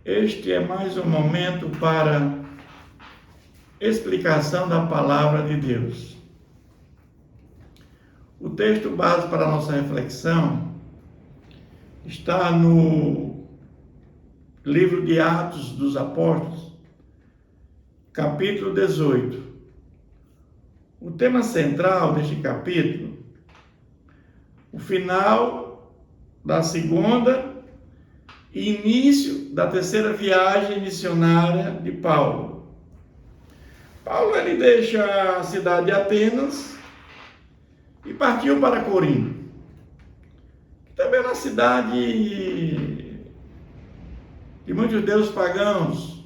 Este é mais um momento para explicação da palavra de Deus. O texto base para a nossa reflexão está no livro de Atos dos Apóstolos, capítulo 18. O tema central deste capítulo, o final da segunda e início da terceira viagem missionária de Paulo. Paulo ele deixa a cidade de Atenas e partiu para Corinto, que também é uma cidade de muitos deuses pagãos,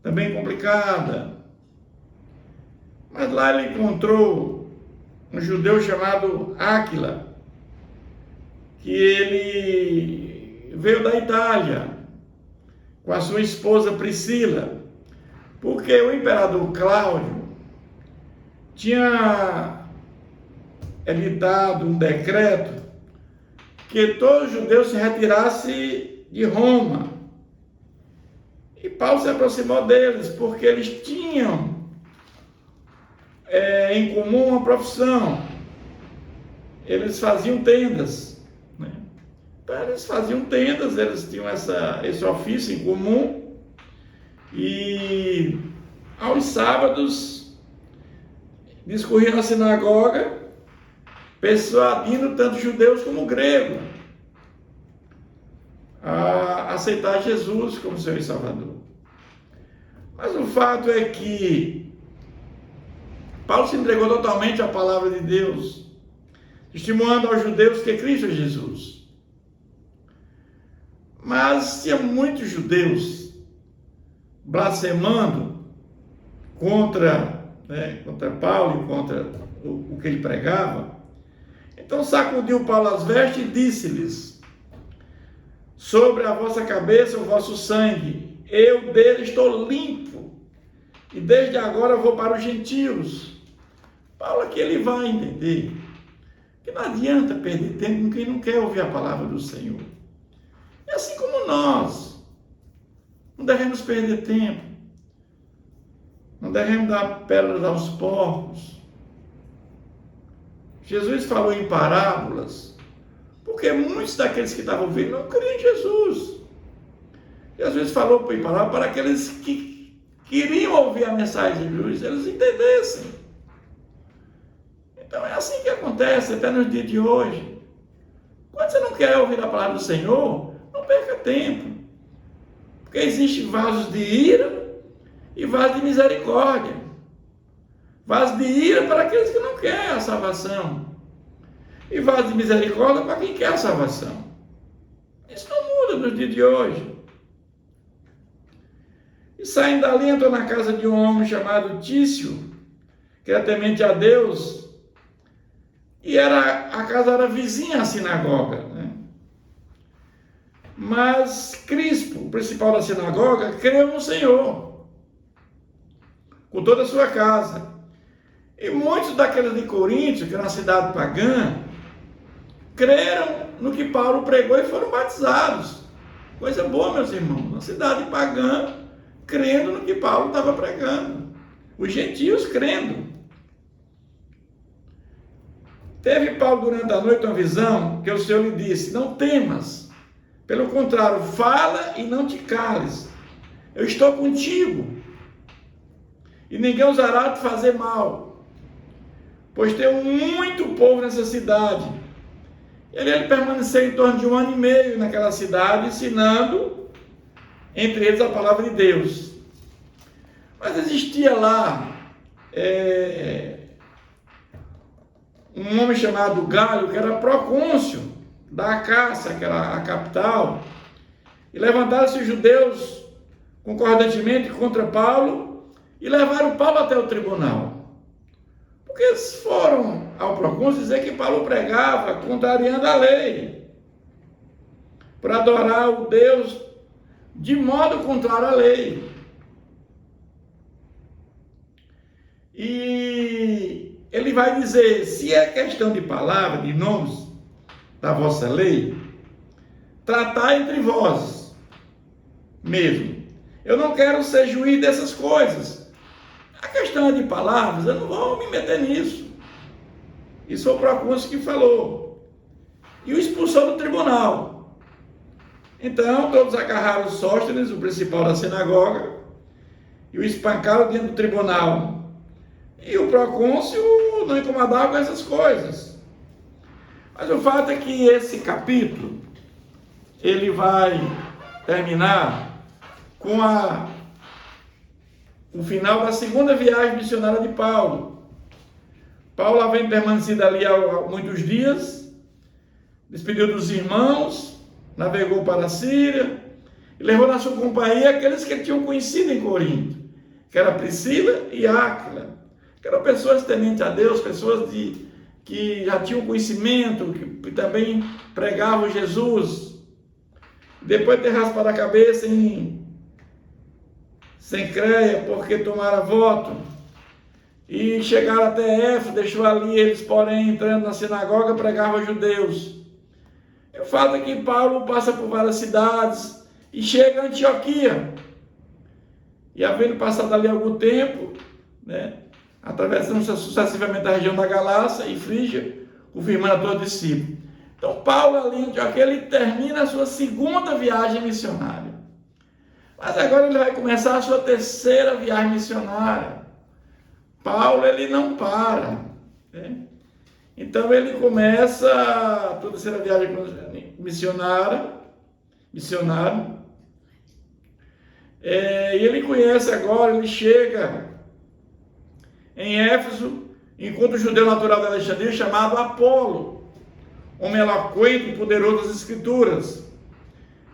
também complicada. Mas lá ele encontrou um judeu chamado Áquila, que ele veio da Itália com a sua esposa Priscila, porque o imperador Cláudio tinha editado um decreto que todo judeu se retirasse de Roma. E Paulo se aproximou deles, porque eles tinham em comum uma profissão. Eles faziam tendas, né? Então, eles faziam tendas, eles tinham esse ofício em comum. E aos sábados discorriam na sinagoga, persuadindo tanto judeus como gregos a aceitar Jesus como Senhor e Salvador. Mas o fato é que Paulo se entregou totalmente à palavra de Deus, estimulando aos judeus que Cristo é Jesus. Mas tinha muitos judeus blasfemando contra Paulo e contra o que ele pregava. Então sacudiu Paulo as vestes e disse-lhes: sobre a vossa cabeça o vosso sangue, eu dele estou limpo, e desde agora vou para os gentios. Paulo aqui ele vai entender que não adianta perder tempo com quem não quer ouvir a palavra do Senhor. É assim como nós não devemos perder tempo, não devemos dar pérolas aos porcos. Jesus falou em parábolas, porque muitos daqueles que estavam ouvindo não criam em Jesus. Jesus falou em parábolas para aqueles que queriam ouvir a mensagem de Jesus, eles entendessem. Então é assim que acontece até nos dias de hoje. Quando você não quer ouvir a palavra do Senhor, não perca tempo. Porque existem vasos de ira e vasos de misericórdia. Vasos de ira para aqueles que não querem a salvação. E vasos de misericórdia para quem quer a salvação. Isso não muda nos dias de hoje. E saindo dali, entrou na casa de um homem chamado Tício, que era temente a Deus, e a casa era vizinha à sinagoga, né? Mas Crispo, o principal da sinagoga, creu no Senhor, com toda a sua casa. E muitos daqueles de Corinto, que era uma cidade pagã, creram no que Paulo pregou e foram batizados. Coisa boa, meus irmãos, uma cidade pagã, crendo no que Paulo estava pregando. Os gentios crendo. Teve Paulo durante a noite uma visão que o Senhor lhe disse: não temas, pelo contrário, fala e não te cales. Eu estou contigo e ninguém ousará te fazer mal, pois tem muito povo nessa cidade. Ele permaneceu em torno de 1 ano e meio naquela cidade, ensinando entre eles a palavra de Deus. Mas existia lá um homem chamado Galho, que era procônsul da Acácia, que era a capital, e levantaram-se os judeus concordantemente contra Paulo e levaram Paulo até o tribunal. Porque eles foram ao procônsul dizer que Paulo pregava contrariando a lei, para adorar o Deus de modo contrário à lei. E ele vai dizer: se é questão de palavra, de nomes da vossa lei, tratai entre vós. mesmo. Eu não quero ser juiz dessas coisas. A questão é de palavras, eu não vou me meter nisso. Isso foi o procônsul que falou. E o expulsou do tribunal. Então, todos agarraram Sóstenes, o principal da sinagoga, e o espancaram dentro do tribunal. E o procônsul não incomodava com essas coisas. Mas o fato é que esse capítulo, ele vai terminar com o final da segunda viagem missionária de Paulo. Paulo havia permanecido ali há muitos dias, despediu dos irmãos, navegou para a Síria, e levou na sua companhia aqueles que tinham conhecido em Corinto, que era Priscila e Áquila, que eram pessoas tementes a Deus, pessoas que já tinham conhecimento, que também pregavam Jesus. Depois de ter raspado a cabeça em Cencreia, porque tomaram voto, e chegaram até Éfeso, deixou ali, eles porém entrando na sinagoga, pregavam aos judeus. E o fato é que Paulo passa por várias cidades e chega a Antioquia. E havendo passado ali algum tempo, atravessando sucessivamente a região da Galácia e Frígia, confirmando a todos os discípulos. Então Paulo ali em Antioquia, ele termina a sua segunda viagem missionária. Mas agora ele vai começar a sua terceira viagem missionária. Paulo, ele não para. Então ele começa a sua terceira viagem missionária. E ele conhece agora, ele chega em Éfeso, encontra um judeu natural da Alexandria chamado Apolo, homem eloquente e poderoso das Escrituras,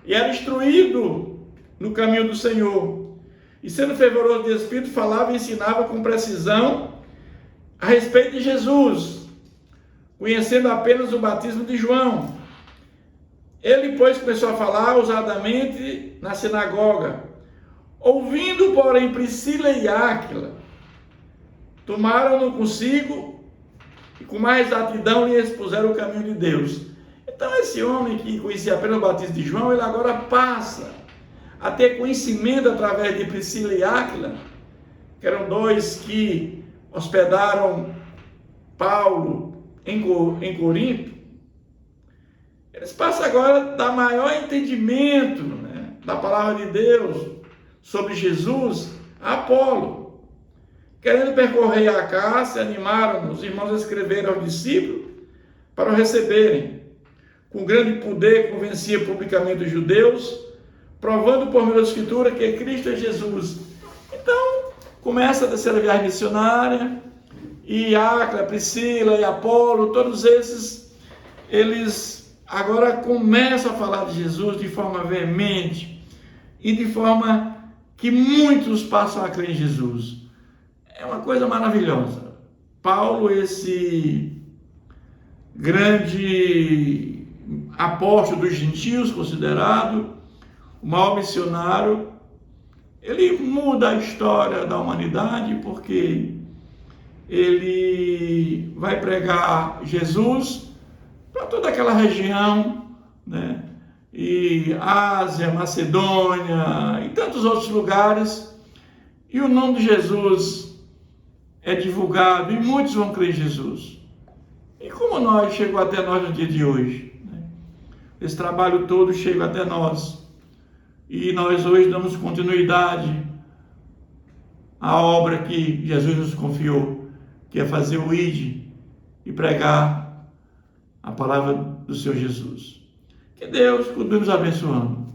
e era instruído no caminho do Senhor, e sendo fervoroso de espírito, falava e ensinava com precisão a respeito de Jesus, conhecendo apenas o batismo de João. Ele, pois, começou a falar ousadamente na sinagoga. Ouvindo, porém, Priscila e Áquila, tomaram-no consigo e com mais exatidão lhe expuseram o caminho de Deus. Então esse homem que conhecia apenas o batismo de João, ele agora passa a ter conhecimento através de Priscila e Áquila, que eram dois que hospedaram Paulo em Corinto. Eles passam agora a dar maior entendimento da palavra de Deus sobre Jesus a Apolo. Querendo percorrer a Acácia, animaram os irmãos a escrever aos discípulos para o receberem. Com grande poder, convencia publicamente os judeus, provando por meio da Escritura que Cristo é Jesus. Então, começa a terceira viagem missionária, e Áquila, Priscila e Apolo, todos esses, eles agora começam a falar de Jesus de forma veemente, e de forma que muitos passam a crer em Jesus. É uma coisa maravilhosa. Paulo, esse grande apóstolo dos gentios, considerado o maior missionário, ele muda a história da humanidade, porque ele vai pregar Jesus para toda aquela região, e Ásia, Macedônia e tantos outros lugares, e o nome de Jesus é divulgado e muitos vão crer em Jesus. E como chegou até nós no dia de hoje, esse trabalho todo chega até nós, e nós hoje damos continuidade à obra que Jesus nos confiou, que é fazer o ID e pregar a palavra do Senhor Jesus. Que Deus continue nos abençoando.